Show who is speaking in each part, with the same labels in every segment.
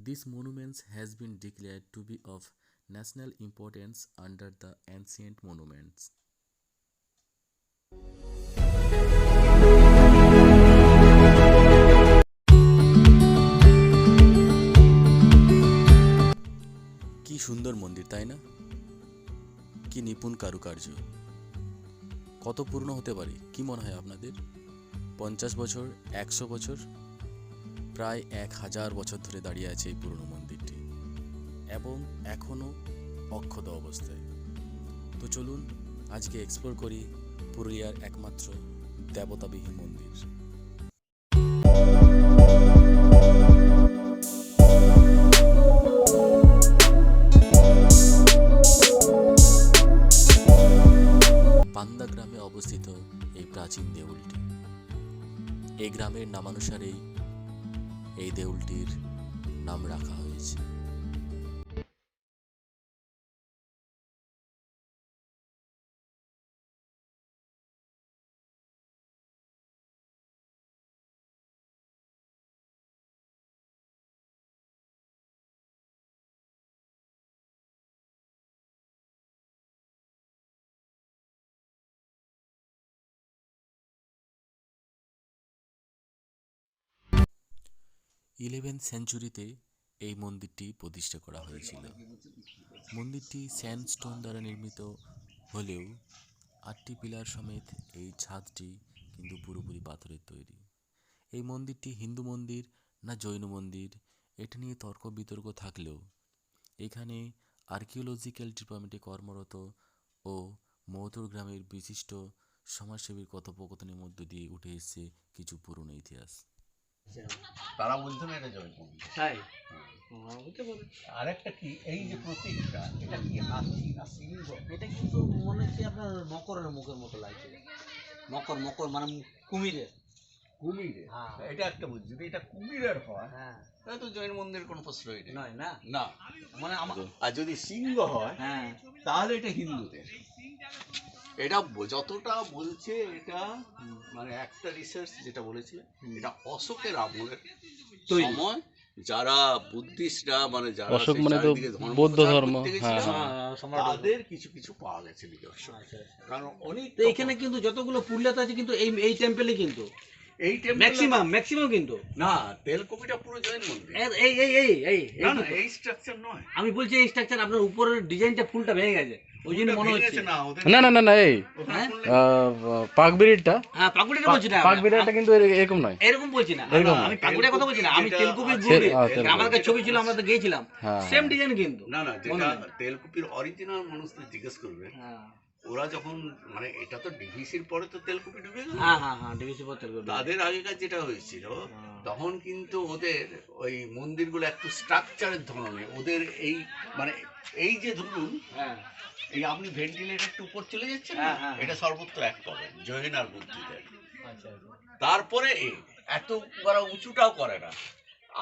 Speaker 1: This monument has been declared to be of national importance under the Ancient Monuments. কি সুন্দর মন্দির, তাই না? কি নিপুণ কারুকার্য! কত পুরনো হতে পারে কি মনে হয় আপনাদের? 50 বছর, 100 বছর? প্রায় 1000 বছর ধরে দাঁড়িয়ে আছে এই পুরনো মন্দিরটি এবং এখনও অক্ষত অবস্থায়। তো চলুন আজকে এক্সপ্লোর করি পুরুলিয়ার একমাত্র দেবতাবিহীন মন্দির। পান্দা গ্রামে অবস্থিত এই প্রাচীন দেউলটি। এই গ্রামের নামানুসারেই এই দেউলটির নাম রাখা হয়েছে। ইলেভেন্থ সেঞ্চুরিতে এই মন্দিরটি প্রতিষ্ঠা করা হয়েছিল। মন্দিরটি স্যান্ডস্টোন দ্বারা নির্মিত হলেও 8টি পিলার সমেত এই ছাদটি কিন্তু পুরোপুরি পাথরের তৈরি। এই মন্দিরটি হিন্দু মন্দির না জৈন মন্দির এটা নিয়ে তর্ক বিতর্ক থাকলেও এখানে আর্কিওলজিক্যাল ডিপার্টমেন্টে কর্মরত ও মৌতর গ্রামের বিশিষ্ট সমাজসেবীর কথোপকথনের মধ্য দিয়ে উঠে এসেছে কিছু পুরনো ইতিহাস।
Speaker 2: তারা বলছে না এটা জয় মন্দির, তাই আরেকটা কি এই যে প্রতীকটা এটা কি হাসি না সিংহ?
Speaker 3: এটা কিন্তু মনে হচ্ছে আপনার মকরের মুখের মতো লাগছে। মকর মকর মানে কুমিরের।
Speaker 2: কুমিরে?
Speaker 3: হ্যাঁ,
Speaker 2: এটা একটা বুঝছি, যদি এটা কুমিরের হয়
Speaker 3: হ্যাঁ
Speaker 2: তাহলে তো জৈন মন্দিরের কোনো প্রশ্রয় নেই।
Speaker 3: নয় না,
Speaker 2: না
Speaker 3: মানে
Speaker 2: আর যদি সিংহ হয়
Speaker 3: হ্যাঁ
Speaker 2: তাহলে এটা হিন্দুদের। এটা যতটা বলছে এটা মানে একটা রিসার্চ যেটা বলেছিল এটা অশোকের আমলের সময় যারা বুদ্ধিস্টরা মানে যারা
Speaker 4: অশোক মানে তো বৌদ্ধ ধর্ম,
Speaker 2: তাদের কিছু কিছু পাওয়া গেছে নিদর্শন। কারণ অনেক
Speaker 3: তো এখানে কিন্তু যতগুলো পুরুলিয়াতে আছে কিন্তু এই টেম্পলে কিন্তু
Speaker 2: এই
Speaker 3: ম্যাক্সিমাম কিন্তু
Speaker 2: না, তেলকুপিটা পুরো জৈন মন্দির।
Speaker 3: এই এই এই এই
Speaker 2: না না এই স্ট্রাকচার নয়,
Speaker 3: আমি বলছি এই স্ট্রাকচার আপনার উপরের ডিজাইনটা ফুলটা ভেঙে গেছে ওই জন্য মনে হচ্ছে
Speaker 2: না ওদের
Speaker 4: না না না না এই পাকবিড়িটা,
Speaker 3: হ্যাঁ পাকুড়িটা বলছি না,
Speaker 4: পাকবিড়িটা কিন্তু এরকম নয়,
Speaker 3: এরকম বলছি না,
Speaker 4: এরকম
Speaker 3: আমি পাকুড়ির কথা বলছি না, আমি তেলকুপির আমার কাছে ছবি ছিল, আমরা তো গিয়েছিলাম সেম ডিজাইন কিন্তু।
Speaker 2: না না যেটা তেলকুপির অরিজিনাল মানুষদের জিজ্ঞেস করবে,
Speaker 3: হ্যাঁ
Speaker 2: ওরা যখন মানে এটা তো ডিভিসির পরে তো তেলকুপি ডুবে গেল,
Speaker 3: হ্যাঁ হ্যাঁ হ্যাঁ ডিভিসি পর তেলকুপি
Speaker 2: তাদের আগেকার যেটা হয়েছিল তখন কিন্তু ওদের ওই মন্দিরগুলো একটু স্ট্রাকচারের ধরনের ওদের এই মানে এই যে ধরুন
Speaker 3: হ্যাঁ
Speaker 2: এই আপনি ভেন্টিলেটরটা উপর চলে যাচ্ছেন
Speaker 3: হ্যাঁ, হ্যাঁ।
Speaker 2: এটা সর্বত্র এক পাবেন জৈন আর বুদ্ধিদের।
Speaker 3: আচ্ছা
Speaker 2: তারপরে এত বড় উঁচুটাও করে না,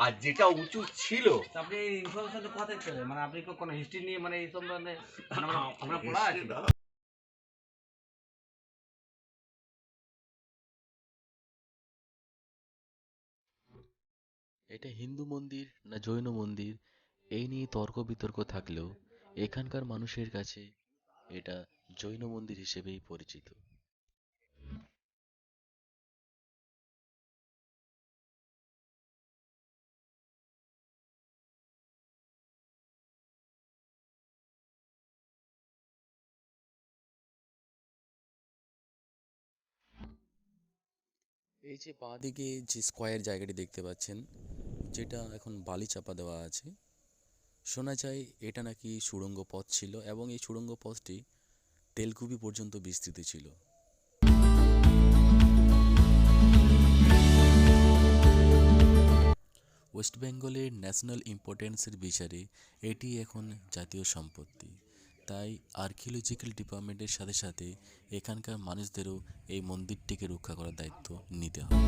Speaker 2: আর যেটা উঁচু ছিল
Speaker 3: আপনি এই ইনফরমেশনটা কোথায় পেলেন, মানে আপনি কোনো হিস্ট্রি নিয়ে মানে এই সম্বন্ধে আমরা পড়া আছে?
Speaker 1: এটা হিন্দু মন্দির না জৈন মন্দির এই নিয়ে তর্ক বিতর্ক থাকলেও এখানকার মানুষের কাছে এটা জৈন মন্দির হিসেবেই পরিচিত। এই যে বাঁদিকে যে স্কোয়ার জায়গাটি দেখতে পাচ্ছেন যেটা এখন বালি চাপা দেওয়া আছে, শোনা যায় এটা নাকি সুড়ঙ্গ পথ ছিল এবং এই সুড়ঙ্গ পথটি তেলকুপি পর্যন্ত বিস্তৃত ছিল। ওয়েস্ট বেঙ্গলের ন্যাশনাল ইম্পর্টেন্সের বিচারে এটি এখন জাতীয় সম্পত্তি, তাই আর্কিওলজিক্যাল ডিপার্টমেন্টের সাথে সাথে এখানকার মানুষদেরও এই মন্দিরটিকে রক্ষা করার দায়িত্ব নিতে হবে।